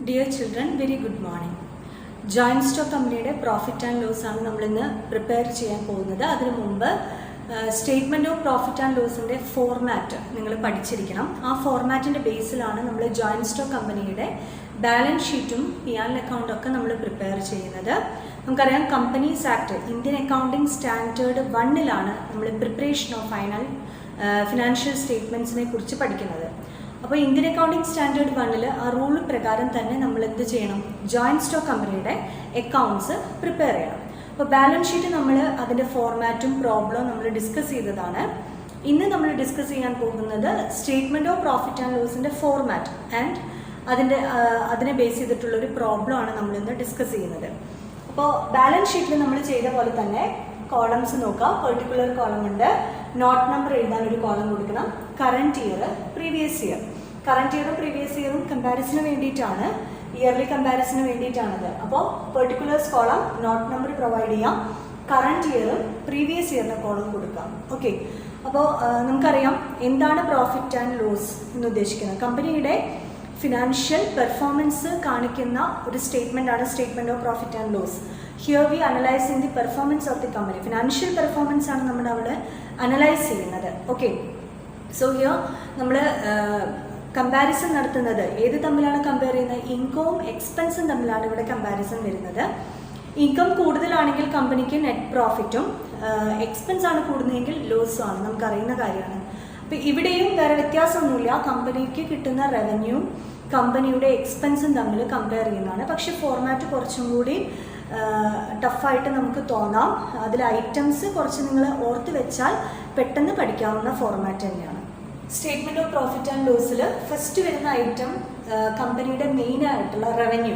Dear children, very good morning. Giant stock company profit and loss ആണ് നമ്മൾ ഇന്ന് prepare ചെയ്യാൻ പോകുന്നത്. അതിനു മുമ്പ് സ്റ്റേറ്റ്മെന്റ് ഓഫ് പ്രോഫിറ്റ് ആൻഡ് ലോസിന്റെ ഫോർമാറ്റ് നിങ്ങൾ പഠിച്ചിരിക്കണം. ആ ഫോർമാറ്റിന്റെ ബേസിലാണ് നമ്മൾ ജോയിന്റ് സ്റ്റോക്ക് കമ്പനിയുടെ ബാലൻസ് ഷീറ്റും P&L അക്കൗണ്ടും ഒക്കെ നമ്മൾ പ്രിപ്പയർ ചെയ്യുന്നത്. നമുക്കറിയാം companies act Indian accounting standard 1-ലാണ് നമ്മൾ പ്രിപ്പറേഷൻ ഓഫ് ഫിനാൻഷ്യൽ സ്റ്റേറ്റ്മെന്റ്സിനെ കുറിച്ച് പഠിക്കുന്നത്. അപ്പോൾ ഇന്ത്യൻ അക്കൗണ്ടിംഗ് സ്റ്റാൻഡേർഡ് 1-ൽ ആ റൂൾ പ്രകാരം തന്നെ നമ്മൾ എന്ത് ചെയ്യണം, ജോയിന്റ് സ്റ്റോക്ക് കമ്പനിയുടെ അക്കൗണ്ട്സ് പ്രിപ്പയർ ചെയ്യണം. അപ്പോൾ ബാലൻസ് ഷീറ്റ് നമ്മൾ അതിൻ്റെ ഫോർമാറ്റും പ്രോബ്ലവും നമ്മൾ ഡിസ്കസ് ചെയ്തതാണ്. ഇന്ന് നമ്മൾ ഡിസ്കസ് ചെയ്യാൻ പോകുന്നത് സ്റ്റേറ്റ്മെൻറ്റ് ഓഫ് പ്രോഫിറ്റ് ആൻഡ് ലോസിൻ്റെ ഫോർമാറ്റ് ആൻഡ് അതിനെ ബേസ് ചെയ്തിട്ടുള്ളൊരു പ്രോബ്ലമാണ് നമ്മളിന്ന് ഡിസ്കസ് ചെയ്യുന്നത്. അപ്പോൾ ബാലൻസ് ഷീറ്റിൽ നമ്മൾ ചെയ്ത പോലെ തന്നെ കോളംസ് നോക്കാം. പെർട്ടിക്കുലർ കോളം ഉണ്ട്, നോട്ട് നമ്പർ എഴുതാൻ ഒരു കോളം കൊടുക്കണം, current year, previous year. Current ഇയറും പ്രീവിയസ് ഇയറും കമ്പാരിസന് വേണ്ടിയിട്ടാണ്, ഇയർലി കമ്പാരിസന് വേണ്ടിയിട്ടാണത്. അപ്പോൾ particulars column note number provide ചെയ്യാം, കറണ്ട് ഇയറും പ്രീവിയസ് ഇയറിൻ്റെ കോളം കൊടുക്കാം. ഓക്കെ, അപ്പോൾ നമുക്കറിയാം എന്താണ് പ്രോഫിറ്റ് ആൻഡ് ലോസ് എന്ന് ഉദ്ദേശിക്കുന്നത്. കമ്പനിയുടെ ഫിനാൻഷ്യൽ പെർഫോമൻസ് കാണിക്കുന്ന ഒരു സ്റ്റേറ്റ്മെൻ്റ് ആണ് statement of profit and loss. Here we analyse in the performance of the company. Financial performance ആണ് നമ്മുടെ അവിടെ അനലൈസ് ചെയ്യുന്നത്. ഓക്കെ, സോ ഹിയർ നമ്മൾ കമ്പാരിസൺ നടത്തുന്നത് ഏത് തമ്മിലാണ് കമ്പയർ ചെയ്യുന്നത്? ഇൻകവും എക്സ്പെൻസും തമ്മിലാണ് ഇവിടെ കമ്പാരിസൺ വരുന്നത്. ഇൻകം കൂടുതലാണെങ്കിൽ കമ്പനിക്ക് നെറ്റ് പ്രോഫിറ്റും, എക്സ്പെൻസ് ആണ് കൂടുന്നതെങ്കിൽ ലോസും ആണ്, നമുക്കറിയുന്ന കാര്യമാണ്. അപ്പോൾ ഇവിടെയും വേറെ വ്യത്യാസമൊന്നുമില്ല, കമ്പനിക്ക് കിട്ടുന്ന റവന്യൂ കമ്പനിയുടെ എക്സ്പെൻസും തമ്മിൽ കമ്പയർ ചെയ്യുന്നതാണ്. പക്ഷേ ഫോർമാറ്റ് കുറച്ചും കൂടി ടഫായിട്ട് നമുക്ക് തോന്നാം. അതിൽ ഐറ്റംസ് കുറച്ച് നിങ്ങൾ ഓർത്ത് വെച്ചാൽ പെട്ടെന്ന് പഠിക്കാവുന്ന ഫോർമാറ്റ് തന്നെയാണ്. സ്റ്റേറ്റ്മെൻറ്റ് ഓഫ് പ്രോഫിറ്റ് ആൻഡ് ലോസിൽ ഫസ്റ്റ് വരുന്ന ഐറ്റം കമ്പനിയുടെ മെയിൻ ആയിട്ടുള്ള റവന്യൂ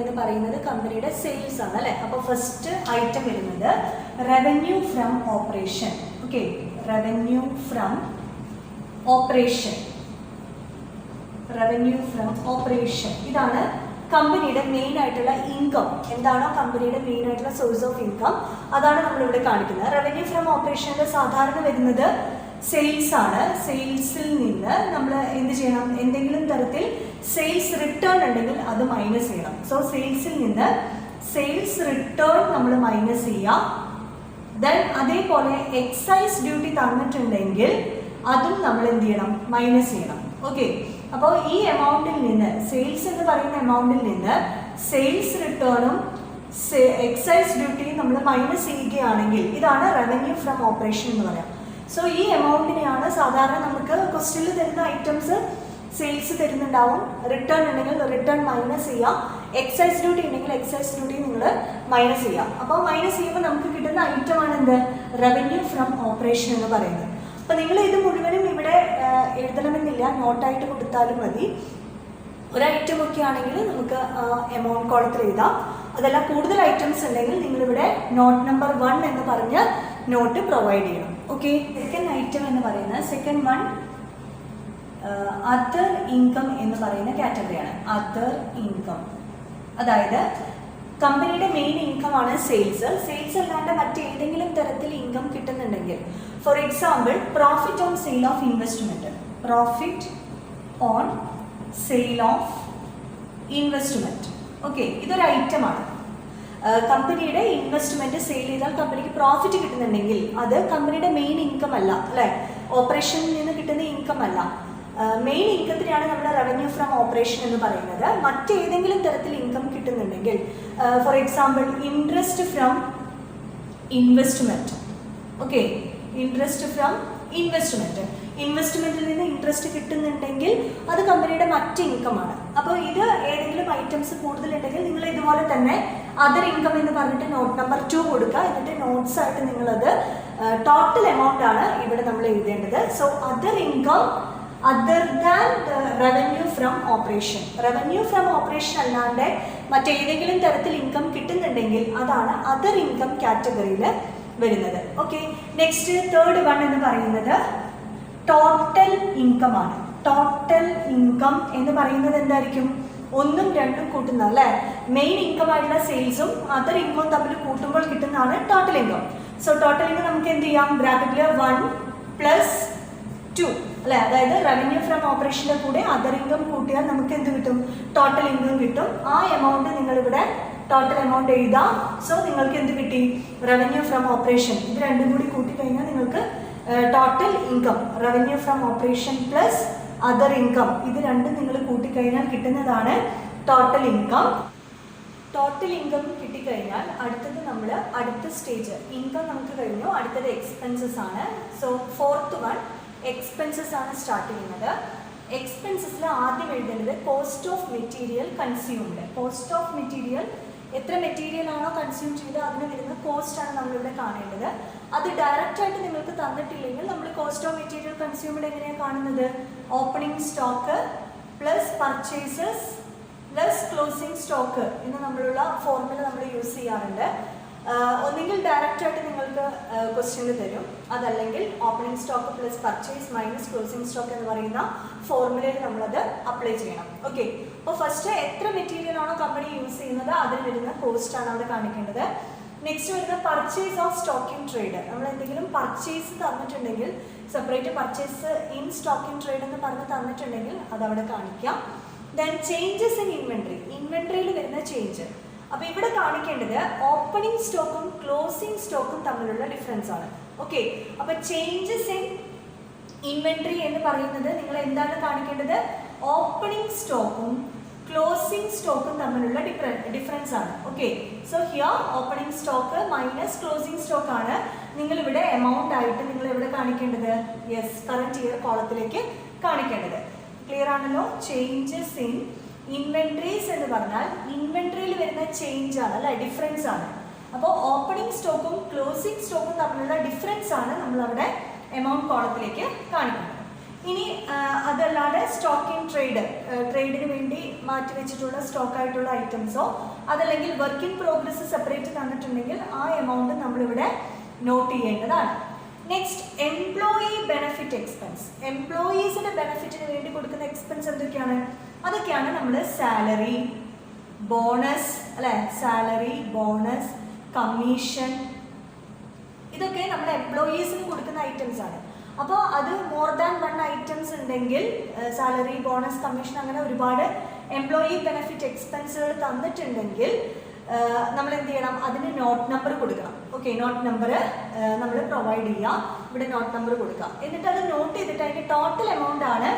എന്ന് പറയുന്നത് കമ്പനിയുടെ സെയിൽസ് ആണ് അല്ലേ. അപ്പോൾ ഫസ്റ്റ് ഐറ്റം വരുന്നത് revenue from operation. Okay, revenue from operation, revenue from operation ഇതാണ് കമ്പനിയുടെ മെയിൻ ആയിട്ടുള്ള ഇൻകം. എന്താണോ കമ്പനിയുടെ മെയിൻ ആയിട്ടുള്ള സോഴ്സ് ഓഫ് ഇൻകം, അതാണ് നമ്മളിവിടെ കാണിക്കുന്നത്. റവന്യൂ ഫ്രം ഓപ്പറേഷനിൽ സാധാരണ വരുന്നത് സെയിൽസ് ആണ്. സെയിൽസിൽ നിന്ന് നമ്മൾ എന്ത് ചെയ്യണം, എന്തെങ്കിലും തരത്തിൽ സെയിൽസ് റിട്ടേൺ ഉണ്ടെങ്കിൽ അത് മൈനസ് ചെയ്യണം. സോ സെയിൽസിൽ നിന്ന് സെയിൽസ് റിട്ടേൺ നമ്മൾ മൈനസ് ചെയ്യാം. ദെൻ അതേപോലെ എക്സൈസ് ഡ്യൂട്ടി തന്നിട്ടുണ്ടെങ്കിൽ അതും നമ്മൾ എന്ത് ചെയ്യണം, മൈനസ് ചെയ്യണം. ഓക്കെ, അപ്പോൾ ഈ എമൗണ്ടിൽ നിന്ന്, സെയിൽസ് എന്ന് പറയുന്ന എമൗണ്ടിൽ നിന്ന് സെയിൽസ് റിട്ടേണും എക്സൈസ് ഡ്യൂട്ടിയും നമ്മൾ മൈനസ് ചെയ്യുകയാണെങ്കിൽ ഇതാണ് റവന്യൂ ഫ്രം ഓപ്പറേഷൻ എന്ന് പറയാം. സോ ഈ എമൗണ്ടിനെയാണ് സാധാരണ നമുക്ക് ക്വസ്റ്റ്യനിൽ തരുന്ന ഐറ്റംസ് സെയിൽസ് തരുന്നുണ്ടാവും, റിട്ടേൺ ഉണ്ടെങ്കിൽ റിട്ടേൺ മൈനസ് ചെയ്യാം, എക്സൈസ് ഡ്യൂട്ടി ഉണ്ടെങ്കിൽ എക്സൈസ് ഡ്യൂട്ടി നിങ്ങൾ മൈനസ് ചെയ്യാം. അപ്പോൾ മൈനസ് ചെയ്യുമ്പോൾ നമുക്ക് കിട്ടുന്ന ഐറ്റമാണ് എന്ത്, റവന്യൂ ഫ്രം ഓപ്പറേഷൻ എന്ന് പറയുന്നത്. അപ്പോൾ നിങ്ങൾ ഇത് മുഴുവനും ഇവിടെ എഴുതണമെന്നില്ല, നോട്ടായിട്ട് കൊടുത്താലും മതി. ഒരു ഐറ്റം ഒക്കെ ആണെങ്കിൽ നമുക്ക് എമൗണ്ട് കോളത്തിൽ എഴുതാം. അതല്ല കൂടുതൽ ഐറ്റംസ് ഉണ്ടെങ്കിൽ നിങ്ങളിവിടെ നോട്ട് നമ്പർ 1 എന്ന് പറഞ്ഞ് നോട്ട് പ്രൊവൈഡ് ചെയ്യണം. ഓക്കെ, സെക്കൻഡ് ഐറ്റം എന്ന് പറയുന്നത് സെക്കൻഡ് വൺ അതർ ഇൻകം എന്ന് പറയുന്ന കാറ്റഗറിയാണ്. അതർ ഇൻകം, അതായത് കമ്പനിയുടെ മെയിൻ ഇൻകം ആണ് സെയിൽസ്. സെയിൽസ് അല്ലാണ്ട് മറ്റേതെങ്കിലും തരത്തിൽ ഇൻകം കിട്ടുന്നുണ്ടെങ്കിൽ, for example profit on sale of investment, profit on sale of investment. Okay, ഇതൊരു ഐറ്റമാണ്. കമ്പനിയുടെ ഇൻവെസ്റ്റ്മെന്റ് സെയിൽ ചെയ്താൽ കമ്പനിക്ക് പ്രോഫിറ്റ് കിട്ടുന്നുണ്ടെങ്കിൽ അത് കമ്പനിയുടെ മെയിൻ ഇൻകം അല്ല അല്ലെ, ഓപ്പറേഷനിൽ നിന്ന് കിട്ടുന്ന ഇൻകം അല്ല. മെയിൻ ഇൻകത്തിനെയാണ് നമ്മുടെ റവന്യൂ ഫ്രം ഓപ്പറേഷൻ എന്ന് പറയുന്നത്. മറ്റേതെങ്കിലും തരത്തിൽ ഇൻകം കിട്ടുന്നുണ്ടെങ്കിൽ, for example interest from investment. Okay, interest from investment, ഇൻവെസ്റ്റ്മെന്റിൽ നിന്ന് ഇൻട്രസ്റ്റ് കിട്ടുന്നുണ്ടെങ്കിൽ അത് കമ്പനിയുടെ മറ്റ് ഇൻകമാണ്. അപ്പോൾ ഇത് ഏതെങ്കിലും ഐറ്റംസ് കൂടുതലുണ്ടെങ്കിൽ നിങ്ങൾ ഇതുപോലെ തന്നെ അതർ ഇൻകം എന്ന് പറഞ്ഞിട്ട് നോട്ട് നമ്പർ 2 കൊടുക്കുക. എന്നിട്ട് നോട്ട്സ് ആയിട്ട് നിങ്ങളത് ടോട്ടൽ എമൗണ്ട് ആണ് ഇവിടെ നമ്മൾ എഴുതേണ്ടത്. So other income other than revenue from operation, revenue from operation അല്ലാണ്ട് മറ്റേതെങ്കിലും തരത്തിൽ ഇൻകം കിട്ടുന്നുണ്ടെങ്കിൽ അതാണ് അതർ ഇൻകം കാറ്റഗറിയിൽ വരുന്നത്. ഓക്കെ, നെക്സ്റ്റ് തേർഡ് വൺ എന്ന് പറയുന്നത് ടോട്ടൽ ഇൻകം ആണ്. ടോട്ടൽ ഇൻകം എന്ന് പറയുന്നത് എന്തായിരിക്കും, 1ഉം 2ഉം കൂട്ടുന്ന അല്ലേ, മെയിൻ ഇൻകം ആയിട്ടുള്ള സെയിൽസും അതർ ഇൻകവും തമ്മിൽ കൂട്ടുമ്പോൾ കിട്ടുന്നതാണ് total income. So total income നമുക്ക് എന്ത് ചെയ്യാം, ബ്രാക്കറ്റിൽ 1 + 2 അല്ലെ. അതായത് റവന്യൂ ഫ്രം ഓപ്പറേഷൻ്റെ കൂടെ അതർ ഇൻകം കൂട്ടിയാൽ നമുക്ക് എന്ത് കിട്ടും? ടോട്ടൽ ഇൻകം കിട്ടും. ആ എമൗണ്ട് നിങ്ങളിവിടെ ടോട്ടൽ എമൗണ്ട് എഴുതാം. സോ നിങ്ങൾക്ക് എന്ത് കിട്ടി? Revenue from operation. ഇത് രണ്ടും കൂടി കൂട്ടിക്കഴിഞ്ഞാൽ നിങ്ങൾക്ക് total income, revenue from operation plus other income, ഇത് രണ്ടും നിങ്ങൾ കൂട്ടിക്കഴിഞ്ഞാൽ കിട്ടുന്നതാണ് ടോട്ടൽ ഇൻകം. ടോട്ടൽ ഇൻകം കിട്ടിക്കഴിഞ്ഞാൽ അടുത്തത് നമ്മൾ അടുത്ത സ്റ്റേജ്, ഇൻകം നമുക്ക് കഴിഞ്ഞു, അടുത്തത് എക്സ്പെൻസസ് ആണ്. സോ ഫോർത്ത് വൺ എക്സ്പെൻസസ് ആണ് സ്റ്റാർട്ട് ചെയ്യുന്നത്. എക്സ്പെൻസസിൽ ആദ്യം എഴുതേണ്ടത് cost of material consumed. Cost of material, എത്ര മെറ്റീരിയൽ ആണോ കൺസ്യൂം ചെയ്ത് അതിന് വരുന്ന കോസ്റ്റ് ആണ് നമ്മളിവിടെ കാണേണ്ടത്. അത് ഡയറക്റ്റ് ആയിട്ട് നിങ്ങൾക്ക് തന്നിട്ടില്ലെങ്കിൽ നമ്മൾ കോസ്റ്റ് ഓഫ് മെറ്റീരിയൽ കൺസ്യൂംഡ് എങ്ങനെയാണ് കാണുന്നത്? Opening stock plus purchases plus closing stock എന്ന് നമ്മളുള്ള ഫോർമുല നമ്മൾ യൂസ് ചെയ്യാറുണ്ട്. ഒന്നുകിൽ ഡയറക്റ്റ് ആയിട്ട് നിങ്ങൾക്ക് ക്വസ്റ്റ്യനിൽ തരും, അതല്ലെങ്കിൽ opening stock plus purchase minus closing stock എന്ന് പറയുന്ന ഫോർമുലയിൽ നമ്മളത് അപ്ലൈ ചെയ്യണം. ഓക്കെ, അപ്പോൾ ഫസ്റ്റ് എത്ര മെറ്റീരിയൽ ആണോ കമ്പനി യൂസ് ചെയ്യുന്നത് അതിന് വരുന്ന കോസ്റ്റ് ആണ് അവിടെ കാണിക്കേണ്ടത്. നെക്സ്റ്റ് വരുന്ന purchase of stock in trade. നമ്മൾ എന്തെങ്കിലും പർച്ചേസ് തന്നിട്ടുണ്ടെങ്കിൽ, separate purchase in stock in trade എന്ന് പറഞ്ഞ് തന്നിട്ടുണ്ടെങ്കിൽ അതവിടെ കാണിക്കാം. ദെൻ ചേഞ്ചസ് ഇൻ ഇൻവെൻട്രി, ഇൻവെൻട്രിയിൽ വരുന്ന ചേഞ്ച്. അപ്പോൾ ഇവിടെ കാണിക്കേണ്ടത് ഓപ്പണിംഗ് സ്റ്റോക്കും ക്ലോസിംഗ് സ്റ്റോക്കും തമ്മിലുള്ള ഡിഫറൻസ് ആണ്. ഓക്കെ, അപ്പോൾ ചേഞ്ചസ് ഇൻ ഇൻവെൻട്രി എന്ന് പറയുന്നത് നിങ്ങൾ എന്താണ് കാണിക്കേണ്ടത്? ഓപ്പണിംഗ് സ്റ്റോക്കും ക്ലോസിംഗ് സ്റ്റോക്കും തമ്മിലുള്ള ഡിഫറൻസ് ആണ്. Okay, so here opening stock minus closing stock ആണ് നിങ്ങളിവിടെ എമൗണ്ട് ആയിട്ട് നിങ്ങൾ എവിടെ കാണിക്കേണ്ടത്? യെസ്, കറന്റ് ഇയർ കോളത്തിലേക്ക് കാണിക്കേണ്ടത്. ക്ലിയർ ആണല്ലോ? ചേഞ്ചസ് ഇൻ ഇൻവെൻട്രീസ് എന്ന് പറഞ്ഞാൽ ഇൻവെൻട്രിയിൽ വരുന്ന ചേഞ്ച് ആണ് അല്ലെ, ഡിഫറൻസ് ആണ്. അപ്പോൾ ഓപ്പണിംഗ് സ്റ്റോക്കും ക്ലോസിംഗ് സ്റ്റോക്കും തമ്മിലുള്ള ഡിഫറൻസ് ആണ് നമ്മളവിടെ എമൗണ്ട് കോളത്തിലേക്ക് കാണിക്കുന്നത്. ഇനി അതല്ലാതെ സ്റ്റോക്ക് ഇൻ ട്രേഡ്, ട്രേഡിന് വേണ്ടി മാറ്റി വെച്ചിട്ടുള്ള സ്റ്റോക്ക് ആയിട്ടുള്ള ഐറ്റംസോ അതല്ലെങ്കിൽ വർക്ക് ഇൻ പ്രോഗ്രസ് സെപ്പറേറ്റ് തന്നിട്ടുണ്ടെങ്കിൽ ആ എമൗണ്ട് നമ്മളിവിടെ നോട്ട് ചെയ്യേണ്ടതാണ്. Next employee benefit expense. എംപ്ലോയീസിന്റെ ബെനിഫിറ്റിന് വേണ്ടി കൊടുക്കുന്ന എക്സ്പെൻസ് എന്തൊക്കെയാണ്? അതൊക്കെയാണ് നമ്മൾ സാലറി, ബോണസ് അല്ലെ, സാലറി, ബോണസ്, കമ്മീഷൻ, ഇതൊക്കെ നമ്മൾ എംപ്ലോയീസിന് കൊടുക്കുന്ന ഐറ്റംസ് ആണ്. അപ്പോൾ അത് മോർ ദാൻ വൺ ഐറ്റംസ് ഉണ്ടെങ്കിൽ, സാലറി, ബോണസ്, കമ്മീഷൻ അങ്ങനെ ഒരുപാട് എംപ്ലോയി ബെനിഫിറ്റ് എക്സ്പെൻസുകൾ തന്നിട്ടുണ്ടെങ്കിൽ നമ്മൾ എന്ത് ചെയ്യണം? അതിന് നോട്ട് നമ്പർ കൊടുക്കണം. ഓക്കെ, നോട്ട് നമ്പർ നമ്മൾ പ്രൊവൈഡ് ചെയ്യുക. ഇവിടെ നോട്ട് നമ്പർ കൊടുക്കുക. എന്നിട്ട് അത് നോട്ട് ചെയ്തിട്ട് അതിൻ്റെ ടോട്ടൽ എമൗണ്ട് ആണ്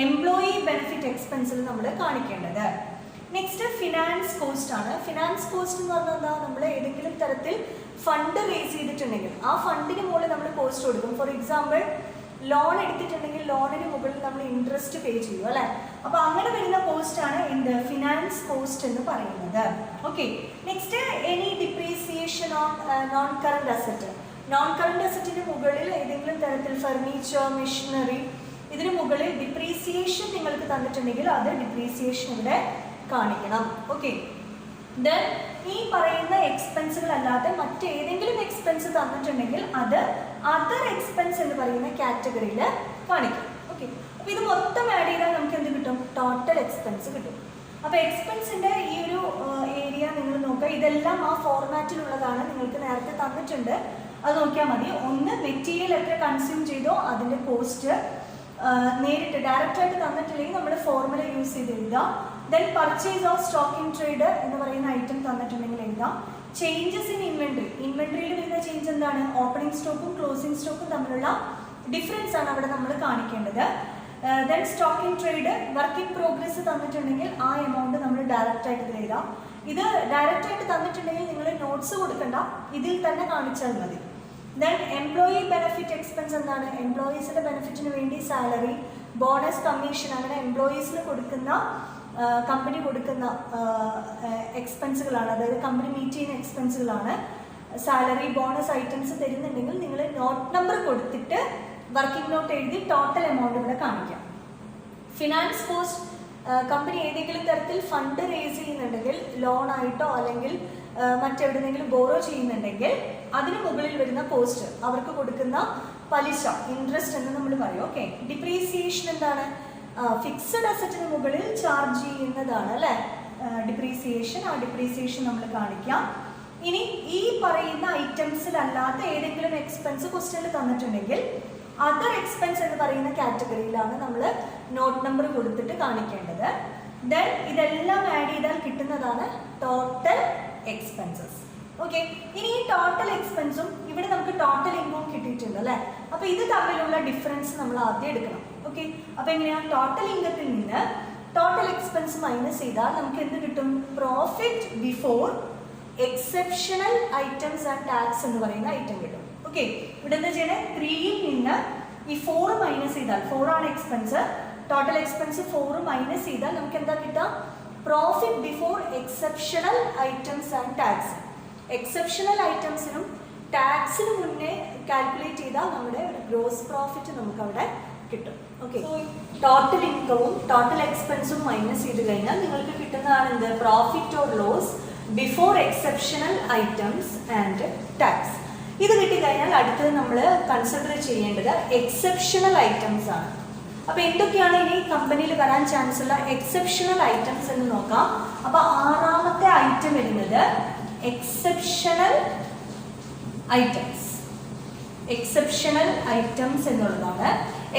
എംപ്ലോയി ബെനിഫിറ്റ് എക്സ്പെൻസിൽ നമ്മൾ കാണിക്കേണ്ടത്. നെക്സ്റ്റ് ഫിനാൻസ് കോസ്റ്റ് ആണ്. ഫിനാൻസ് കോസ്റ്റ് എന്ന് പറഞ്ഞാൽ എന്താ? നമ്മൾ ഏതെങ്കിലും തരത്തിൽ ഫണ്ട് റേസ് ചെയ്തിട്ടുണ്ടെങ്കിൽ ആ ഫണ്ടിന് മുകളിൽ നമ്മൾ കോസ്റ്റ് കൊടുക്കും. ഫോർ എക്സാമ്പിൾ ലോൺ എടുത്തിട്ടുണ്ടെങ്കിൽ ലോണിന് മുകളിൽ നമ്മൾ ഇൻട്രസ്റ്റ് പേ ചെയ്യും അല്ലേ. അപ്പോൾ അങ്ങനെ വരുന്ന കോസ്റ്റ് ആണ് എന്ത്? ഫിനാൻസ് കോസ്റ്റ് എന്ന് പറയുന്നത്. Okay, next any depreciation on non current asset. Non current അസറ്റിന് മുകളിൽ ഏതെങ്കിലും തരത്തിൽ ഫർണിച്ചർ, മെഷീനറി, ഇതിന് മുകളിൽ ഡിപ്രീസിയേഷൻ നിങ്ങൾക്ക് തന്നിട്ടുണ്ടെങ്കിൽ അത് ഡിപ്രീസിയേഷൻ ഇവിടെ കാണിക്കണം. ഓക്കെ, ദെൻ ഈ പറയുന്ന എക്സ്പെൻസുകൾ അല്ലാതെ മറ്റേതെങ്കിലും എക്സ്പെൻസ് തന്നിട്ടുണ്ടെങ്കിൽ അത് അതർ എക്സ്പെൻസ് എന്ന് പറയുന്ന കാറ്റഗറിയിൽ കാണിക്കും. ഓക്കെ, അപ്പോൾ ഇത് മൊത്തം ആഡ് ചെയ്താൽ നമുക്ക് എന്ത് കിട്ടും? ടോട്ടൽ എക്സ്പെൻസ് കിട്ടും. അപ്പോൾ എക്സ്പെൻസിൻ്റെ ഈ ഒരു ഏരിയ നിങ്ങൾ നോക്കുക. ഇതെല്ലാം ആ ഫോർമാറ്റിലുള്ളതാണ്, നിങ്ങൾക്ക് നേരത്തെ തന്നിട്ടുണ്ട്, അത് നോക്കിയാൽ മതി. ഒന്ന് മെറ്റീരിയൽ എത്ര കൺസ്യൂം ചെയ്തോ അതിൻ്റെ കോസ്റ്റ് നേരിട്ട് ഡയറക്റ്റായിട്ട് തന്നിട്ടില്ലെങ്കിൽ നമ്മൾ ഫോർമുല യൂസ് ചെയ്ത് എഴുതാം. Then purchase of stock in trade എന്ന് പറയുന്ന ഐറ്റം തന്നിട്ടുണ്ടെങ്കിൽ എഴുതാം. ചേഞ്ചസ് ഇൻ ഇൻവെൻട്രി, ഇൻവെൻട്രിയിൽ വരുന്ന ചേഞ്ച് എന്താണ്? ഓപ്പണിംഗ് സ്റ്റോക്കും ക്ലോസിംഗ് സ്റ്റോക്കും തമ്മിലുള്ള ഡിഫറൻസ് ആണ് അവിടെ നമ്മൾ കാണിക്കേണ്ടത്. Then stock in trade, work in progress തന്നിട്ടുണ്ടെങ്കിൽ ആ എമൗണ്ട് നമ്മൾ ഡയറക്റ്റ് ആയിട്ട് ഇതിൽ എഴുതാം. ഇത് ഡയറക്റ്റ് ആയിട്ട് തന്നിട്ടുണ്ടെങ്കിൽ നിങ്ങൾ നോട്ട്സ് കൊടുക്കണ്ട, ഇതിൽ തന്നെ കാണിച്ചാൽ മതി. ദെൻ എംപ്ലോയി ബെനിഫിറ്റ് എക്സ്പെൻസ് എന്താണ്? എംപ്ലോയീസിന്റെ ബെനിഫിറ്റിന് വേണ്ടി സാലറി, ബോണസ്, കമ്മീഷൻ അങ്ങനെ എംപ്ലോയീസിന് കൊടുക്കുന്ന കമ്പനി കൊടുക്കുന്ന എക്സ്പെൻസുകളാണ്, അതായത് കമ്പനി മീറ്റ് ചെയ്യുന്ന എക്സ്പെൻസുകളാണ്. സാലറി, ബോണസ് ഐറ്റംസ് തരുന്നുണ്ടെങ്കിൽ നിങ്ങൾ നോട്ട് നമ്പർ കൊടുത്തിട്ട് വർക്കിംഗ് നോട്ട് എഴുതി ടോട്ടൽ എമൗണ്ട് ഇവിടെ കാണിക്കാം. ഫിനാൻസ് കോസ്റ്റ്, കമ്പനി ഏതെങ്കിലും തരത്തിൽ ഫണ്ട് റേസ് ചെയ്യുന്നുണ്ടെങ്കിൽ, ലോൺ ആയിട്ടോ അല്ലെങ്കിൽ മറ്റെവിടെന്നെങ്കിലും ബോറോ ചെയ്യുന്നുണ്ടെങ്കിൽ അതിന് മുകളിൽ വരുന്ന കോസ്റ്റ്, അവർക്ക് കൊടുക്കുന്ന പലിശ, ഇൻട്രസ്റ്റ് എന്ന് നമ്മൾ പറയും. ഓക്കെ, ഡിപ്രീസിയേഷൻ എന്താണ്? ഫിക്സഡ് അസറ്റിന് മുകളിൽ ചാർജ് ചെയ്യുന്നതാണ് അല്ലേ ഡിപ്രീസിയേഷൻ. ആ ഡിപ്രീസിയേഷൻ നമ്മൾ കാണിക്കാം. ഇനി ഈ പറയുന്ന ഐറ്റംസിലല്ലാത്ത ഏതെങ്കിലും എക്സ്പെൻസ് ക്വസ്റ്റ്യനിൽ തന്നിട്ടുണ്ടെങ്കിൽ അതർ എക്സ്പെൻസ് എന്ന് പറയുന്ന കാറ്റഗറിയിലാണ് നമ്മൾ നോട്ട് നമ്പർ കൊടുത്തിട്ട് കാണിക്കേണ്ടത്. ദെൻ ഇതെല്ലാം ആഡ് ചെയ്താൽ കിട്ടുന്നതാണ് ടോട്ടൽ എക്സ്പെൻസസ്. ഓക്കെ, ഇനി ഈ ടോട്ടൽ എക്സ്പെൻസും ഇവിടെ നമുക്ക് ടോട്ടൽ ഇൻകം കിട്ടിയിട്ടുണ്ട് അല്ലേ. അപ്പോൾ ഇത് തമ്മിലുള്ള ഡിഫറൻസ് നമ്മൾ ആദ്യം എടുക്കണം. ഓക്കെ, അപ്പോൾ എങ്ങനെയാണ് ടോട്ടൽ ഇൻകത്തിൽ നിന്ന് ടോട്ടൽ എക്സ്പെൻസ് മൈനസ് ചെയ്താൽ നമുക്ക് എന്ത് കിട്ടും? Profit before exceptional items and tax എന്ന് പറയുന്ന ഐറ്റം കിട്ടും. ഓക്കെ, ഇവിടെ എന്താ ചെയ്യണേ? 3യിൽ നിന്ന് ഈ 4 മൈനസ് ചെയ്താൽ 4 ആണ് എക്സ്പെൻസ്, ടോട്ടൽ എക്സ്പെൻസ് 4 മൈനസ് ചെയ്താൽ നമുക്ക് എന്താ കിട്ടുക? Profit before exceptional items and tax. Exceptional ഐറ്റംസിനും ടാക്സിനും മുന്നേ കാൽക്കുലേറ്റ് ചെയ്താൽ നമ്മുടെ ഒരു ഗ്രോസ് പ്രോഫിറ്റ് നമുക്ക് അവിടെ കിട്ടും. ഓക്കെ, ടോട്ടൽ ഇൻകവും ടോട്ടൽ എക്സ്പെൻസും മൈനസ് ചെയ്ത് കഴിഞ്ഞാൽ നിങ്ങൾക്ക് കിട്ടുന്നതാണ് എന്ത്? Profit or loss before exceptional items and tax. ഇത് കിട്ടിക്കഴിഞ്ഞാൽ അടുത്തത് നമ്മൾ കൺസിഡർ ചെയ്യേണ്ടത് എക്സെപ്ഷണൽ ഐറ്റംസ് ആണ്. അപ്പോൾ എന്തൊക്കെയാണ് ഇനി കമ്പനിയിൽ വരാൻ ചാൻസ് ഉള്ള എക്സെപ്ഷണൽ ഐറ്റംസ് എന്ന് നോക്കാം. അപ്പോൾ 6ാമത്തെ ഐറ്റം വരുന്നത് എക്സെപ്ഷണൽ ഐറ്റംസ്. എക്സെപ്ഷണൽ ഐറ്റംസ് എന്നുള്ളതാണ്.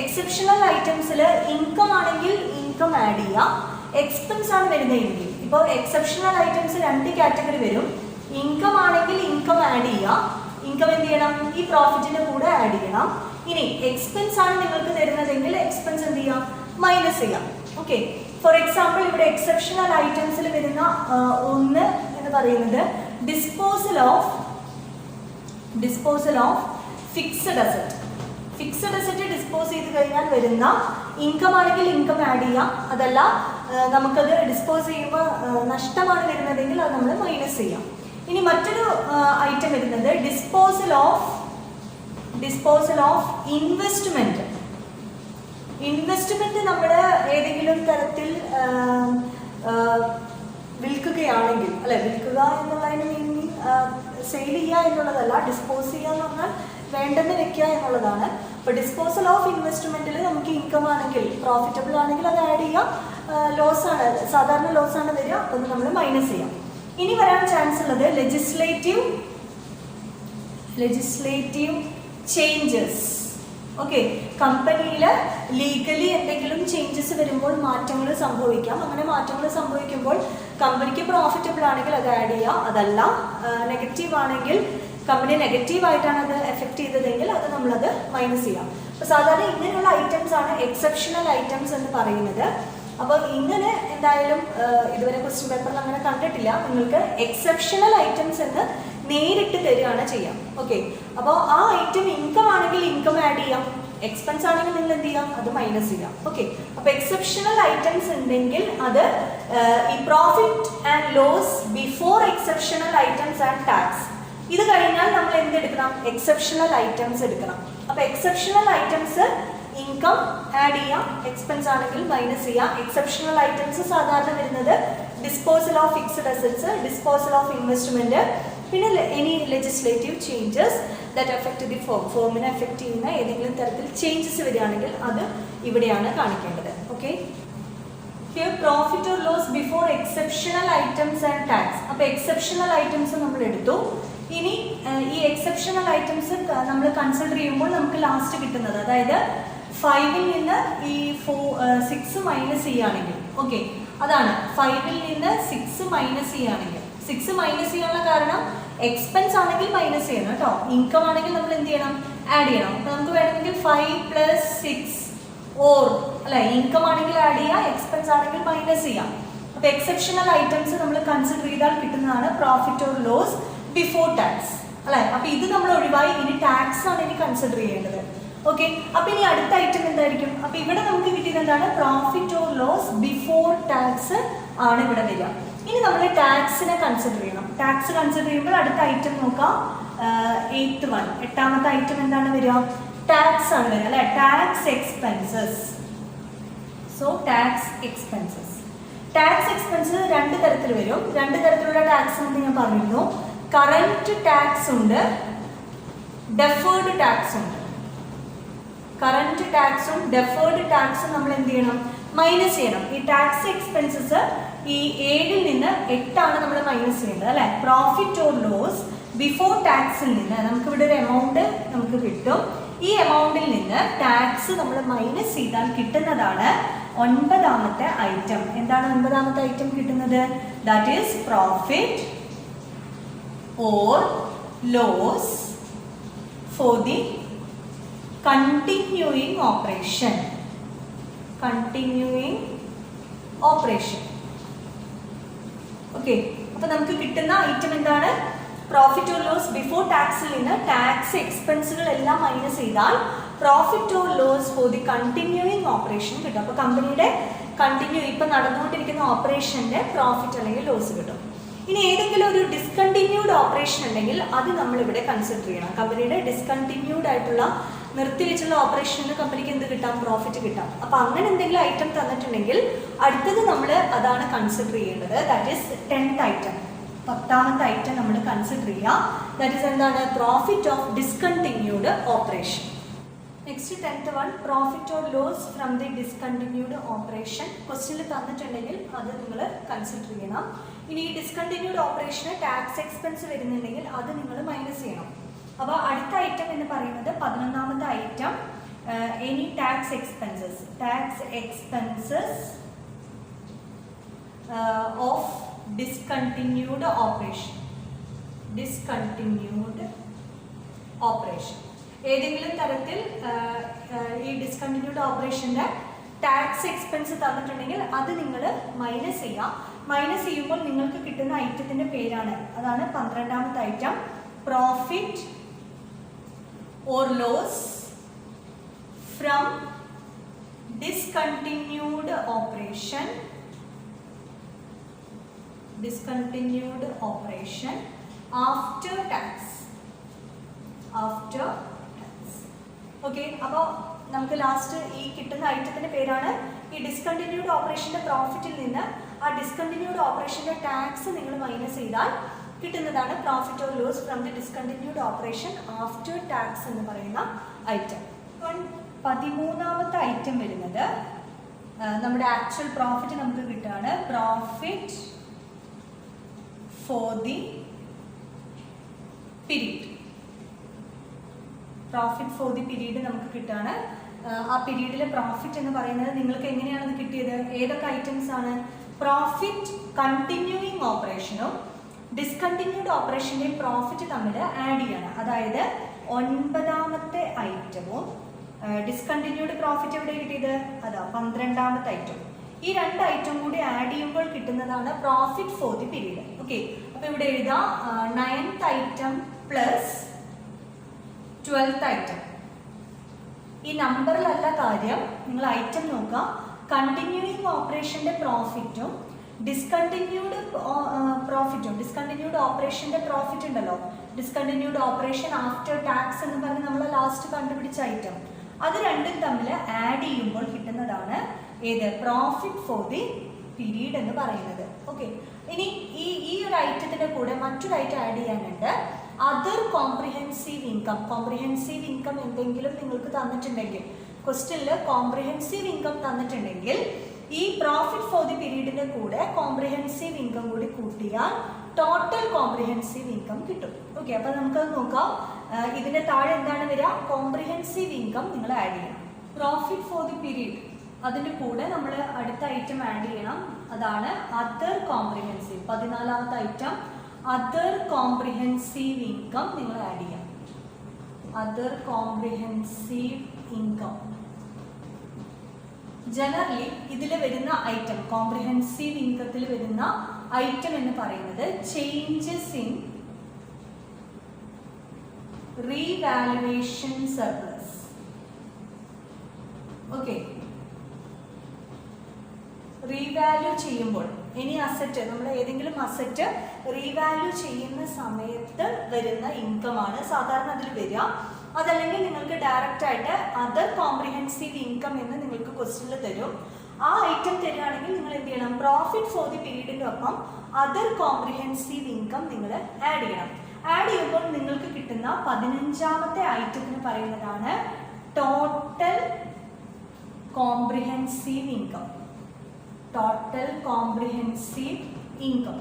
എക്സെപ്ഷണൽ ഐറ്റംസിൽ ഇൻകം ആണെങ്കിൽ ഇൻകം ആഡ് ചെയ്യാം, എക്സ്പെൻസ് ആണ് വരുന്നതെങ്കിൽ ഇപ്പോൾ എക്സെപ്ഷണൽ ഐറ്റംസ് 2 കാറ്റഗറി വരും. ഇൻകം ആണെങ്കിൽ ഇൻകം ആഡ് ചെയ്യാം, ഇൻകം എന്ത് ചെയ്യണം? ഈ പ്രോഫിറ്റിന്റെ കൂടെ ആഡ് ചെയ്യണം. ഇനി എക്സ്പെൻസ് ആണ് നിങ്ങൾക്ക് തരുന്നതെങ്കിൽ എക്സ്പെൻസ് എന്ത് ചെയ്യാം? മൈനസ് ചെയ്യാം. ഓക്കെ, ഫോർ എക്സാമ്പിൾ ഇവിടെ എക്സെപ്ഷണൽ ഐറ്റംസിൽ വരുന്ന ഒന്ന് എന്ന് പറയുന്നത് disposal of fixed asset. Fixed asset dispose ചെയ്ത് കഴിഞ്ഞാൽ വരുന്ന ഇൻകം ആണെങ്കിൽ ഇൻകം ആഡ് ചെയ്യാം, അതല്ല നമുക്കത് ഡിസ്പോസ് ചെയ്യുമ്പോൾ നഷ്ടമാണ് വരുന്നതെങ്കിൽ അത് നമ്മൾ മൈനസ് ചെയ്യാം. ഇനി മറ്റൊരു ഐറ്റം വരുന്നത് ഡിസ്പോസൽ ഓഫ് ഇൻവെസ്റ്റ്മെന്റ്. ഇൻവെസ്റ്റ്മെന്റ് നമ്മുടെ ഏതെങ്കിലും തരത്തിൽ വിൽക്കുകയാണെങ്കിൽ, അല്ലെ, വിൽക്കുക എന്നുള്ളതിന് മീനിങ് സെയിൽ ചെയ്യുക എന്നുള്ളതല്ല, ഡിസ്പോസ് ചെയ്യുക എന്ന് പറഞ്ഞാൽ വേണ്ടെന്ന് വെക്കുക എന്നുള്ളതാണ്. അപ്പോൾ ഡിസ്പോസൽ ഓഫ് ഇൻവെസ്റ്റ്മെന്റിൽ നമുക്ക് ഇൻകം ആണെങ്കിൽ പ്രോഫിറ്റബിൾ ആണെങ്കിൽ അത് ആഡ് ചെയ്യാം, ലോസ് ആണ് സാധാരണ ലോസ് ആണ് വരിക, അപ്പോൾ നമ്മൾ മൈനസ് ചെയ്യാം. ഇനി വരാൻ ചാൻസ് ഉള്ളത് ലെജിസ്ലേറ്റീവ് ചേഞ്ചസ്. ഓക്കെ, കമ്പനിയിൽ ലീഗലി എന്തെങ്കിലും ചേഞ്ചസ് വരുമ്പോൾ മാറ്റങ്ങൾ സംഭവിക്കാം. അങ്ങനെ മാറ്റങ്ങൾ സംഭവിക്കുമ്പോൾ കമ്പനിക്ക് പ്രോഫിറ്റബിൾ ആണെങ്കിൽ അത് ആഡ് ചെയ്യാം, അതല്ല നെഗറ്റീവ് ആണെങ്കിൽ കമ്പനി നെഗറ്റീവായിട്ടാണ് അത് എഫക്റ്റ് ചെയ്തതെങ്കിൽ അത് നമ്മളത് മൈനസ് ചെയ്യാം. അപ്പോൾ സാധാരണ ഇങ്ങനെയുള്ള ഐറ്റംസ് ആണ് എക്സെപ്ഷണൽ ഐറ്റംസ് എന്ന് പറയുന്നത്. അപ്പോൾ ഇങ്ങനെ എന്തായാലും ഇതുവരെ ക്വസ്റ്റ്യൻ പേപ്പറിൽ അങ്ങനെ കണ്ടിട്ടില്ല. നിങ്ങൾക്ക് എക്സെപ്ഷണൽ ഐറ്റംസ് എന്ന് നേരിട്ട് തരികയാണ് ചെയ്യാം. ഓക്കെ, അപ്പോൾ ആ ഐറ്റം ഇൻകം ആണെങ്കിൽ ഇൻകം ആഡ് ചെയ്യാം, എക്സ്പെൻസ് ആണെങ്കിൽ നിങ്ങൾ എന്ത് ചെയ്യാം? അത് മൈനസ് ചെയ്യാം. ഓക്കെ, അപ്പോൾ എക്സെപ്ഷണൽ ഐറ്റംസ് ഉണ്ടെങ്കിൽ അത് ഈ profit and loss before exceptional items and tax. ഇത് കഴിഞ്ഞാൽ നമ്മൾ എന്തെടുക്കണം? എക്സെപ്ഷണൽ ഐറ്റംസ് എടുക്കണം. അപ്പോൾ എക്സെപ്ഷണൽ ഐറ്റംസ് ഇൻകം ആഡ് ചെയ്യാം, എക്സ്പെൻസ് ആണെങ്കിൽ മൈനസ് ചെയ്യാം. എക്സെപ്ഷണൽ ഐറ്റംസ് സാധാരണ വരുന്നത് disposal of fixed assets, disposal of investment, പിന്നെ any legislative changes that affect the ഫോമിനെ എഫക്ട് ചെയ്യുന്ന ഏതെങ്കിലും തരത്തിൽ ചേഞ്ചസ് വരികയാണെങ്കിൽ അത് ഇവിടെയാണ് കാണിക്കേണ്ടത്. Okay, here profit or loss before exceptional items and tax. അപ്പോൾ എക്സെപ്ഷണൽ ഐറ്റംസ് നമ്മൾ എടുത്തു. ഇനി ഈ എക്സെപ്ഷണൽ ഐറ്റംസ് നമ്മൾ കൺസിഡർ ചെയ്യുമ്പോൾ നമുക്ക് ലാസ്റ്റ് കിട്ടുന്നത്, അതായത് 5ൽ നിന്ന് ഈ 6 മൈനസ് ചെയ്യുകയാണെങ്കിൽ, ഓക്കെ, അതാണ് 5ൽ നിന്ന് 6 മൈനസ് ചെയ്യുകയാണെങ്കിൽ, 6 മൈനസ് ചെയ്യാനുള്ള കാരണം എക്സ്പെൻസ് ആണെങ്കിൽ മൈനസ് ചെയ്യണം കേട്ടോ, ഇൻകം ആണെങ്കിൽ നമ്മൾ എന്ത് ചെയ്യണം? ആഡ് ചെയ്യണം. അപ്പോൾ നമുക്ക് വേണമെങ്കിൽ 5 + 6 ഓർ അല്ലെ, ഇൻകം ആണെങ്കിൽ ആഡ് ചെയ്യാം, എക്സ്പെൻസ് ആണെങ്കിൽ മൈനസ് ചെയ്യാം. അപ്പോൾ എക്സെപ്ഷണൽ ഐറ്റംസ് നമ്മൾ കൺസിഡർ ചെയ്താൽ കിട്ടുന്നതാണ് profit or loss before tax അല്ലെ. അപ്പോൾ ഇത് നമ്മൾ ഒഴിവായി ഇനി ടാക്സ് ആണ് ഇനി കൺസിഡർ ചെയ്യേണ്ടത്. ഓക്കെ, അപ്പോൾ ഇനി അടുത്ത ഐറ്റം എന്തായിരിക്കും? അപ്പോൾ ഇവിടെ നമുക്ക് കിട്ടിയത് എന്താണ്? Profit or loss before tax ആണ് ഇവിടെ വരിക. ഇനി നമ്മൾ ടാക്സിനെ കൺസിഡർ ചെയ്യണം. ടാക്സ് കൺസിഡർ ചെയ്യുമ്പോൾ അടുത്ത ഐറ്റം നോക്കാം. 8th one, 8ാമത്തെ ഐറ്റം എന്താണ് വരിക? ടാക്സ് ആണ് വരിക അല്ലെ. Tax expenses. So tax expenses. Tax expense 2 തരത്തിൽ വരും. 2 തരത്തിലുള്ള ടാക്സ് എന്ന് ഞാൻ പറഞ്ഞിരുന്നു. കറന്റ് ടാക്സ് ഉണ്ട്, ഡെഫേർഡ് ടാക്സ് ഉണ്ട്. കറന്റ് ടാക്സും ഡെഫേർഡ് ടാക്സും നമ്മൾ എന്ത് ചെയ്യണം? മൈനസ് ചെയ്യണം. ഈ ടാക്സ് എക്സ്പെൻസസ് ഈ 7ൽ നിന്ന് 8 ആണ് നമ്മൾ മൈനസ് ചെയ്യേണ്ടത് അല്ലെ. പ്രോഫിറ്റ് ഓർ ലോസ് ബിഫോർ ടാക്സിൽ നിന്ന് നമുക്ക് ഇവിടെ ഒരു എമൗണ്ട് നമുക്ക് കിട്ടും. ഈ എമൗണ്ടിൽ നിന്ന് ടാക്സ് നമ്മൾ മൈനസ് ചെയ്താൽ കിട്ടുന്നതാണ് 9ാമത്തെ ഐറ്റം. എന്താണ് 9ാമത്തെ ഐറ്റം കിട്ടുന്നത്? That is profit or loss for the continuing operation. Okay, അപ്പൊ നമുക്ക് കിട്ടുന്ന ഐറ്റം എന്താണ്? പ്രോഫിറ്റ് ഓർ ലോസ് ബിഫോർ ടാക്സിൽ നിന്ന് ടാക്സ് എക്സ്പെൻസുകൾ എല്ലാം മൈനസ് ചെയ്താൽ profit or loss for the continuing operation കിട്ടും. അപ്പോൾ കമ്പനിയുടെ ഇപ്പം നടന്നുകൊണ്ടിരിക്കുന്ന ഓപ്പറേഷൻ്റെ പ്രോഫിറ്റ് അല്ലെങ്കിൽ ലോസ് കിട്ടും. ഇനി ഏതെങ്കിലും ഒരു ഡിസ്കണ്ടിന്യൂഡ് ഓപ്പറേഷൻ ഉണ്ടെങ്കിൽ അത് നമ്മളിവിടെ കൺസിഡർ ചെയ്യണം. കമ്പനിയുടെ ഡിസ്കണ്ടിന്യൂഡ് ആയിട്ടുള്ള നിർത്തിവെച്ചുള്ള ഓപ്പറേഷന് കമ്പനിക്ക് എന്ത് കിട്ടാം? പ്രോഫിറ്റ് കിട്ടാം. അപ്പോൾ അങ്ങനെ എന്തെങ്കിലും ഐറ്റം തന്നിട്ടുണ്ടെങ്കിൽ അടുത്തത് നമ്മൾ അതാണ് കൺസിഡർ ചെയ്യേണ്ടത്. That is 10th item. 10ാമത്തെ ഐറ്റം നമ്മൾ കൺസിഡർ ചെയ്യാം. ദാറ്റ് ഈസ് എന്താണ്? Profit of discontinued operation. Next 10th one, profit or loss from the discontinued operation. ക്വസ്റ്റ്യനിൽ തന്നിട്ടുണ്ടെങ്കിൽ അത് നിങ്ങൾ കൺസിഡർ ചെയ്യണം. ഇനി ഈ ഡിസ്കണ്ടിന്യൂഡ് ഓപ്പറേഷന് ടാക്സ് എക്സ്പെൻസ് വരുന്നുണ്ടെങ്കിൽ അത് നിങ്ങൾ മൈനസ് ചെയ്യണം. അപ്പോൾ അടുത്ത ഐറ്റം എന്ന് പറയുന്നത് 11ാമത്തെ item, any tax expenses of discontinued operation. ഏതെങ്കിലും തരത്തിൽ ഈ ഡിസ്കണ്ടിന്യൂഡ് ഓപ്പറേഷൻ്റെ ടാക്സ് എക്സ്പെൻസ് തന്നിട്ടുണ്ടെങ്കിൽ അത് നിങ്ങൾ മൈനസ് ചെയ്യാം. മൈനസ് ചെയ്യുമ്പോൾ നിങ്ങൾക്ക് കിട്ടുന്ന ഐറ്റത്തിൻ്റെ പേരാണ്, അതാണ് 12ാമത്തെ item, profit or loss from discontinued operation after tax. Okay, അപ്പോൾ നമുക്ക് ലാസ്റ്റ് ഈ കിട്ടുന്ന ഐറ്റത്തിൻ്റെ പേരാണ്. ഈ ഡിസ്കണ്ടിന്യൂഡ് ഓപ്പറേഷൻ്റെ പ്രോഫിറ്റിൽ നിന്ന് ആ ഡിസ്കണ്ടിന്യൂഡ് ഓപ്പറേഷൻ്റെ ടാക്സ് നിങ്ങൾ മൈനസ് ചെയ്താൽ കിട്ടുന്നതാണ് profit or loss from the discontinued operation after tax എന്ന് പറയുന്ന ഐറ്റം. 13ാമത്തെ ഐറ്റം വരുന്നത് നമ്മുടെ ആക്ച്വൽ പ്രോഫിറ്റ് നമുക്ക് കിട്ടുകയാണ്. Profit for the period. നമുക്ക് കിട്ടുകയാണ്. ആ പീരീഡിലെ പ്രോഫിറ്റ് എന്ന് പറയുന്നത് നിങ്ങൾക്ക് എങ്ങനെയാണ് ഇത് കിട്ടിയത്? ഏതൊക്കെ ഐറ്റംസ് ആണ്? പ്രോഫിറ്റ് കണ്ടിന്യൂയിങ് ഓപ്പറേഷനും ഡിസ്കണ്ടിന്യൂഡ് ഓപ്പറേഷൻ്റെയും പ്രോഫിറ്റ് തമ്മിൽ ആഡ് ചെയ്യണം. അതായത് 9ാമത്തെ ഐറ്റവും ഡിസ്കണ്ടിന്യൂഡ് പ്രോഫിറ്റ് എവിടെ കിട്ടിയത്? അതാ 12ാമത്തെ ഐറ്റം. ഈ 2 ഐറ്റം കൂടി ആഡ് ചെയ്യുമ്പോൾ കിട്ടുന്നതാണ് profit for the period. Okay, അപ്പോൾ ഇവിടെ എഴുതാം 9th item plus 12th item. ഈ നമ്പറിലല്ല കാര്യം, നിങ്ങൾ ഐറ്റം നോക്കുക. കണ്ടിന്യൂയിങ് ഓപ്പറേഷൻ്റെ പ്രോഫിറ്റും ഡിസ്കണ്ടിന്യൂഡ് ഓപ്പറേഷൻ്റെ പ്രോഫിറ്റ് ഉണ്ടല്ലോ, ഡിസ്കണ്ടിന്യൂഡ് ഓപ്പറേഷൻ ആഫ്റ്റർ ടാക്സ് എന്ന് പറഞ്ഞ് നമ്മൾ ലാസ്റ്റ് കണ്ടുപിടിച്ച ഐറ്റം, അത് രണ്ടും തമ്മിൽ ആഡ് ചെയ്യുമ്പോൾ കിട്ടുന്നതാണ് ഏത്? പ്രോഫിറ്റ് ഫോർ ദി പീരീഡ് എന്ന് പറയുന്നത്. ഓക്കെ, ഇനി ഈ ഒരു ഐറ്റത്തിൻ്റെ കൂടെ മറ്റൊരു ഐറ്റം ആഡ് ചെയ്യാനുണ്ട്, അതർ കോംപ്രിഹെൻസീവ് ഇൻകം. എന്തെങ്കിലും നിങ്ങൾക്ക് തന്നിട്ടുണ്ടെങ്കിൽ, ക്വസ്റ്റ്യനിൽ കോംപ്രിഹെൻസീവ് ഇൻകം തന്നിട്ടുണ്ടെങ്കിൽ ഈ പ്രോഫിറ്റ് ഫോർ ദി പീരീഡിൻ്റെ കൂടെ കോംപ്രിഹെൻസീവ് ഇൻകം കൂടി കൂട്ടിയാൽ ടോട്ടൽ കോംപ്രിഹെൻസീവ് ഇൻകം കിട്ടും. ഓക്കെ, അപ്പോൾ നമുക്കത് നോക്കാം. ഇതിൻ്റെ താഴെ എന്താണ് വരിക? കോംപ്രിഹെൻസീവ് ഇൻകം നിങ്ങൾ ആഡ് ചെയ്യണം. പ്രോഫിറ്റ് ഫോർ ദി പീരീഡ്, അതിൻ്റെ കൂടെ നമ്മൾ അടുത്ത ഐറ്റം ആഡ് ചെയ്യണം, അതാണ് അതർ കോംപ്രിഹെൻസീവ്. 14ാമത്തെ ഐറ്റം അതർ കോംപ്രിഹെൻസീവ് ഇൻകം നിങ്ങൾ ആഡ് ചെയ്യാം. അതർ കോംപ്രിഹെൻസീവ് ഇൻകം ജനറലി ഇതിൽ വരുന്ന ഐറ്റം, കോംപ്രിഹെൻസീവ് ഇൻകത്തിൽ വരുന്ന ഐറ്റം എന്ന് പറയുന്നത് changes in revaluation surplus. Okay, revalue ചെയ്യുമ്പോൾ ഇനി അസറ്റ്, നമ്മൾ ഏതെങ്കിലും അസറ്റ് റീവാല്യൂ ചെയ്യുന്ന സമയത്ത് വരുന്ന ഇൻകമാണ് സാധാരണ അതിൽ വരിക. അതല്ലെങ്കിൽ നിങ്ങൾക്ക് ഡയറക്റ്റ് ആയിട്ട് അതർ കോംപ്രിഹെൻസീവ് ഇൻകം എന്ന് നിങ്ങൾക്ക് ക്വസ്റ്റ്യനിൽ തരും. ആ ഐറ്റം തരികയാണെങ്കിൽ നിങ്ങൾ എന്ത് ചെയ്യണം? പ്രോഫിറ്റ് ഫോർ ദി പീരീഡിൻ്റെ ഒപ്പം അതർ കോംപ്രിഹെൻസീവ് ഇൻകം നിങ്ങൾ ആഡ് ചെയ്യണം. ആഡ് ചെയ്യുമ്പോൾ നിങ്ങൾക്ക് കിട്ടുന്ന 15ാമത്തെ ഐറ്റത്തിന് പറയുന്നതാണ് ടോട്ടൽ കോംപ്രിഹെൻസീവ് ഇൻകം.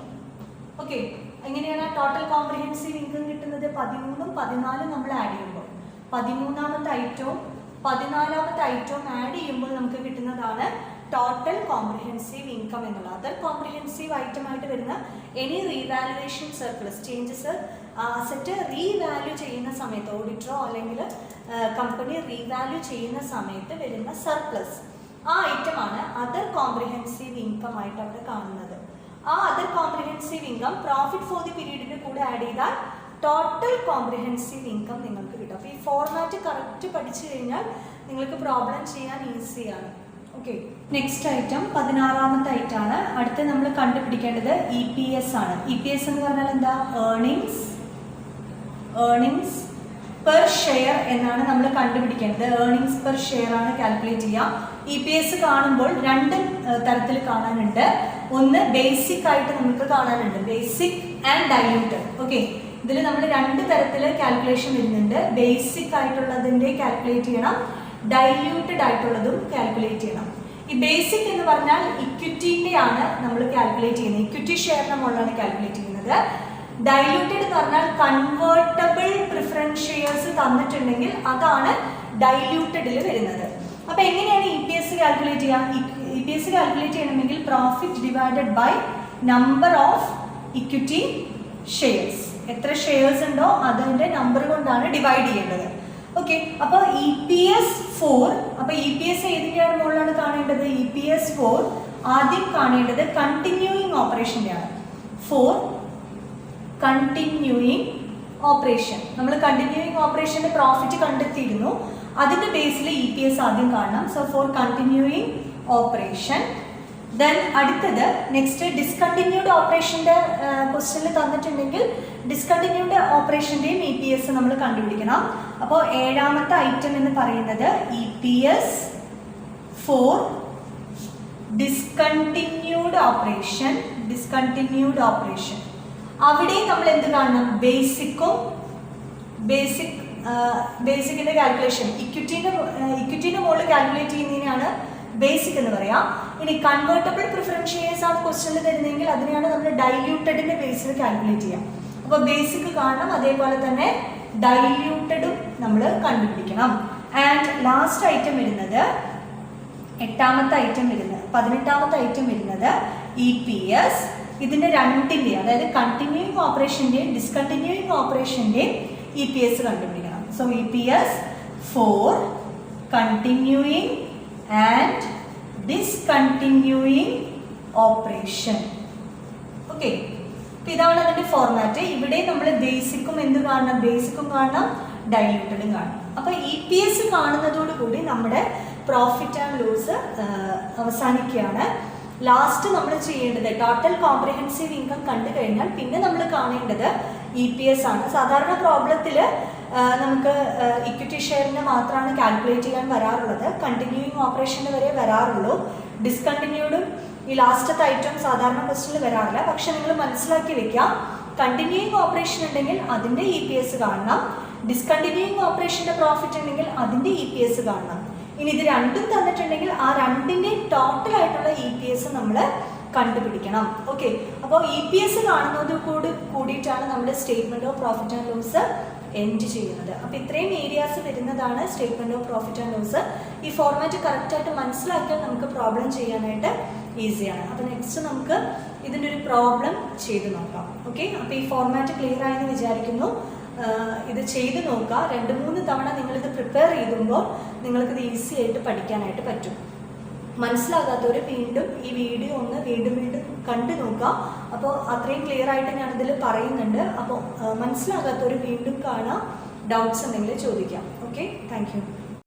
ഓക്കെ, എങ്ങനെയാണ് ടോട്ടൽ കോംപ്രിഹെൻസീവ് ഇൻകം കിട്ടുന്നത്? 13ഉം 14ഉം നമ്മൾ ആഡ് ചെയ്യുമ്പോൾ 13ാമത്തെ ഐറ്റവും 14ാമത്തെ ഐറ്റവും ആഡ് ചെയ്യുമ്പോൾ നമുക്ക് കിട്ടുന്നതാണ് ടോട്ടൽ കോംപ്രിഹെൻസീവ് ഇൻകം എന്നുള്ളത്. അതർ കോംപ്രിഹെൻസീവ് ഐറ്റം ആയിട്ട് വരുന്ന any revaluation surplus changes, asset revalue ചെയ്യുന്ന സമയത്ത് ഓഡിറ്ററോ അല്ലെങ്കിൽ കമ്പനി റീവാല്യൂ ചെയ്യുന്ന സമയത്ത് വരുന്ന സർപ്ലസ്, ആ ഐറ്റമാണ് അതർ കോംപ്രിഹെൻസീവ് ഇൻകം ആയിട്ട് അവിടെ കാണുന്നത്. ആ other comprehensive income profit for the പീരീഡിന്റെ കൂടെ ആഡ് ചെയ്താൽ ടോട്ടൽ കോംപ്രിഹെൻസീവ് ഇൻകം നിങ്ങൾക്ക് കിട്ടും. അപ്പോൾ ഈ ഫോർമാറ്റ് കറക്റ്റ് പഠിച്ചു കഴിഞ്ഞാൽ നിങ്ങൾക്ക് പ്രോബ്ലം ചെയ്യാൻ ഈസിയാണ്. ഓക്കെ, നെക്സ്റ്റ് ഐറ്റം 16ാമത്തെ ഐറ്റം ആണ്. അടുത്ത് നമ്മൾ കണ്ടുപിടിക്കേണ്ടത് EPS ആണ്. EPS എന്ന് പറഞ്ഞാൽ എന്താ? ഏർണിങ്സ് പെർ ഷെയർ എന്നാണ് നമ്മൾ കണ്ടുപിടിക്കേണ്ടത്. ഏർണിങ്സ് പെർ ഷെയർ ആണ് കാൽക്കുലേറ്റ് ചെയ്യുക. EPS കാണുമ്പോൾ രണ്ട് തരത്തിൽ കാണാനുണ്ട്. ഒന്ന് ബേസിക് ആയിട്ട് നമുക്ക് കാണാനുണ്ട്, ബേസിക് ആൻഡ് ഡൈല്യൂട്ടഡ്. ഓക്കെ, ഇതിൽ നമ്മൾ രണ്ട് തരത്തിൽ കാൽക്കുലേഷൻ വരുന്നുണ്ട്. ബേസിക് ആയിട്ടുള്ളതിൻ്റെ കാൽക്കുലേറ്റ് ചെയ്യണം, ഡൈല്യൂട്ടഡ് ആയിട്ടുള്ളതും കാൽക്കുലേറ്റ് ചെയ്യണം. ഈ ബേസിക് എന്ന് പറഞ്ഞാൽ ഇക്വിറ്റിൻ്റെ ആണ് നമ്മൾ കാൽക്കുലേറ്റ് ചെയ്യുന്നത്, ഇക്വിറ്റി ഷെയറിന്റെ മുകളിലാണ് കാൽക്കുലേറ്റ് ചെയ്യുന്നത്. ഡൈല്യൂട്ടഡ് എന്ന് പറഞ്ഞാൽ കൺവേർട്ടബിൾ പ്രിഫറൻസ് ഷെയർസ് തന്നിട്ടുണ്ടെങ്കിൽ അതാണ് ഡൈല്യൂട്ടഡിൽ വരുന്നത്. അപ്പൊ എങ്ങനെയാണ് EPS കാൽക്കുലേറ്റ് ചെയ്യുക? EPS കാൽക്കുലേറ്റ് ചെയ്യണമെങ്കിൽ profit divided by number of equity shares, എത്ര ഷെയർസ് ഉണ്ടോ അതിന്റെ നമ്പർ കൊണ്ടാണ് ഡിവൈഡ് ചെയ്യേണ്ടത്. ഓക്കെ, അപ്പോൾ EPS 4, അപ്പോൾ EPS ഏതിൻ്റെയാണ് മുകളിലാണ് കാണേണ്ടത്? EPS 4 ആദ്യം കാണേണ്ടത് കണ്ടിന്യൂയിങ് ഓപ്പറേഷൻ്റെ ആണ്. 4 കണ്ടിന്യൂയിങ് ഓപ്പറേഷൻ, നമ്മൾ കണ്ടിന്യൂയിങ് ഓപ്പറേഷൻ്റെ പ്രോഫിറ്റ് കണ്ടെത്തിയിരുന്നു, അതിൻ്റെ ബേസിൽ EPS ആദ്യം കാണണം. So 4 continuing operation. ദെൻ അടുത്തത് നെക്സ്റ്റ് ഡിസ്കണ്ടിന്യൂഡ് ഓപ്പറേഷൻ്റെ ക്വസ്റ്റ്യനിൽ തന്നിട്ടുണ്ടെങ്കിൽ ഡിസ്കണ്ടിന്യൂഡ് ഓപ്പറേഷൻ്റെയും EPS നമ്മൾ കണ്ടുപിടിക്കണം. അപ്പോൾ 7ാമത്തെ ഐറ്റം എന്ന് പറയുന്നത് EPS 4 ഡിസ്കണ്ടിന്യൂഡ് ഓപ്പറേഷൻ. അവിടെ നമ്മൾ എന്ത് കാണണം? ബേസിക്കിന്റെ കാൽക്കുലേഷൻ, ഇക്വിറ്റിന്റെ മുകളിൽ കാൽക്കുലേറ്റ് ചെയ്യുന്നതിനാണ് ബേസിക് എന്ന് പറയാം. ഇനി കൺവേർട്ടബിൾ പ്രിഫറൻസ് ഷെയർസ് ആണ് ക്വസ്റ്റ്യനിൽ തരുന്നതെങ്കിൽ അതിനെയാണ് നമ്മൾ ഡൈല്യൂട്ടഡിന്റെ ബേസിൽ കാൽക്കുലേറ്റ് ചെയ്യാം. അപ്പോൾ ബേസിക് കാണണം, അതേപോലെ തന്നെ ഡൈല്യൂട്ടഡും നമ്മൾ കണ്ടുപിടിക്കണം. ആൻഡ് ലാസ്റ്റ് ഐറ്റം വരുന്നത് 8ാമത്തെ ഐറ്റം വരുന്നത് 18ാമത്തെ ഐറ്റം വരുന്നത് EPS. ഇതിന്റെ രണ്ടിൻ്റെയും, അതായത് കണ്ടിന്യൂയിങ് ഓപ്പറേഷൻ്റെയും ഡിസ്കണ്ടിന്യൂയിങ് ഓപ്പറേഷൻ്റെയും EPS കണ്ടുപിടിക്കണം. So EPS 4 continuing and discontinuing operation. Okay, ഇതാണ് അതിന്റെ ഫോർമാറ്റ്. ഇവിടെ നമ്മൾ ബേസിക്കും എന്ത് കാണണം? ബേസിക്കും കാണണം, ഡൈല്യൂട്ടഡും കാണണം. അപ്പൊ EPS കാണുന്നതോടുകൂടി നമ്മുടെ പ്രോഫിറ്റ് ആൻഡ് ലോസ് അവസാനിക്കുകയാണ്. ലാസ്റ്റ് നമ്മൾ ചെയ്യേണ്ടത് ടോട്ടൽ കോംപ്രിഹെൻസീവ് ഇൻകം കണ്ടു കഴിഞ്ഞാൽ പിന്നെ നമ്മൾ കാണേണ്ടത് EPS ആണ്. സാധാരണ പ്രോബ്ലത്തിൽ നമുക്ക് ഇക്വിറ്റി ഷെയറിന് മാത്രമാണ് കാൽക്കുലേറ്റ് ചെയ്യാൻ വരാറുള്ളത്, കണ്ടിന്യൂയിങ് ഓപ്പറേഷന് വരെ വരാറുള്ളൂ. ഡിസ്കണ്ടിന്യൂഡും ഈ ലാസ്റ്റത്തെ ഐറ്റം സാധാരണ ക്വസ്റ്റ്യനിൽ വരാറില്ല. പക്ഷെ നിങ്ങൾ മനസ്സിലാക്കി വെക്കാം, കണ്ടിന്യൂയിങ് ഓപ്പറേഷൻ ഉണ്ടെങ്കിൽ അതിൻ്റെ EPS കാണണം, ഡിസ്കണ്ടിന്യൂയിങ് ഓപ്പറേഷൻ്റെ പ്രോഫിറ്റ് ഉണ്ടെങ്കിൽ അതിൻ്റെ EPS കാണണം. ഇനി ഇത് രണ്ടും തന്നിട്ടുണ്ടെങ്കിൽ ആ രണ്ടിൻ്റെയും ടോട്ടൽ ആയിട്ടുള്ള EPS നമ്മൾ കണ്ടുപിടിക്കണം. ഓക്കെ, അപ്പോൾ EPS കാണുന്നത് കൂടിയിട്ടാണ് നമ്മുടെ statement of profit and loss end ചെയ്യുന്നത്. അപ്പോൾ ഇത്രയും ഏരിയാസ് വരുന്നതാണ് statement of profit and loss. ഈ ഫോർമാറ്റ് കറക്റ്റായിട്ട് മനസ്സിലാക്കിയാൽ നമുക്ക് പ്രോബ്ലം ചെയ്യാനായിട്ട് ഈസിയാണ്. അപ്പോൾ നെക്സ്റ്റ് നമുക്ക് ഇതിൻ്റെ ഒരു പ്രോബ്ലം ചെയ്ത് നോക്കാം. ഓക്കെ, അപ്പോൾ ഈ ഫോർമാറ്റ് ക്ലിയർ ആയെന്ന് വിചാരിക്കുന്നു. ഇത് ചെയ്ത് നോക്കുക. 2-3 തവണ നിങ്ങളിത് പ്രിപ്പയർ ചെയ്യുമ്പോൾ നിങ്ങൾക്കിത് ഈസി ആയിട്ട് പഠിക്കാനായിട്ട് പറ്റും. മനസ്സിലാകാത്തവർ വീണ്ടും ഈ വീഡിയോ ഒന്ന് വീണ്ടും കണ്ടു നോക്കുക. അപ്പോൾ അത്രയും ക്ലിയർ ആയിട്ട് ഞാനിതിൽ പറയുന്നുണ്ട്. അപ്പോൾ മനസ്സിലാകാത്തവർ വീണ്ടും കാണാം, ഡൗട്ട്സ് ഉണ്ടെങ്കിൽ ചോദിക്കാം. Okay, thank you.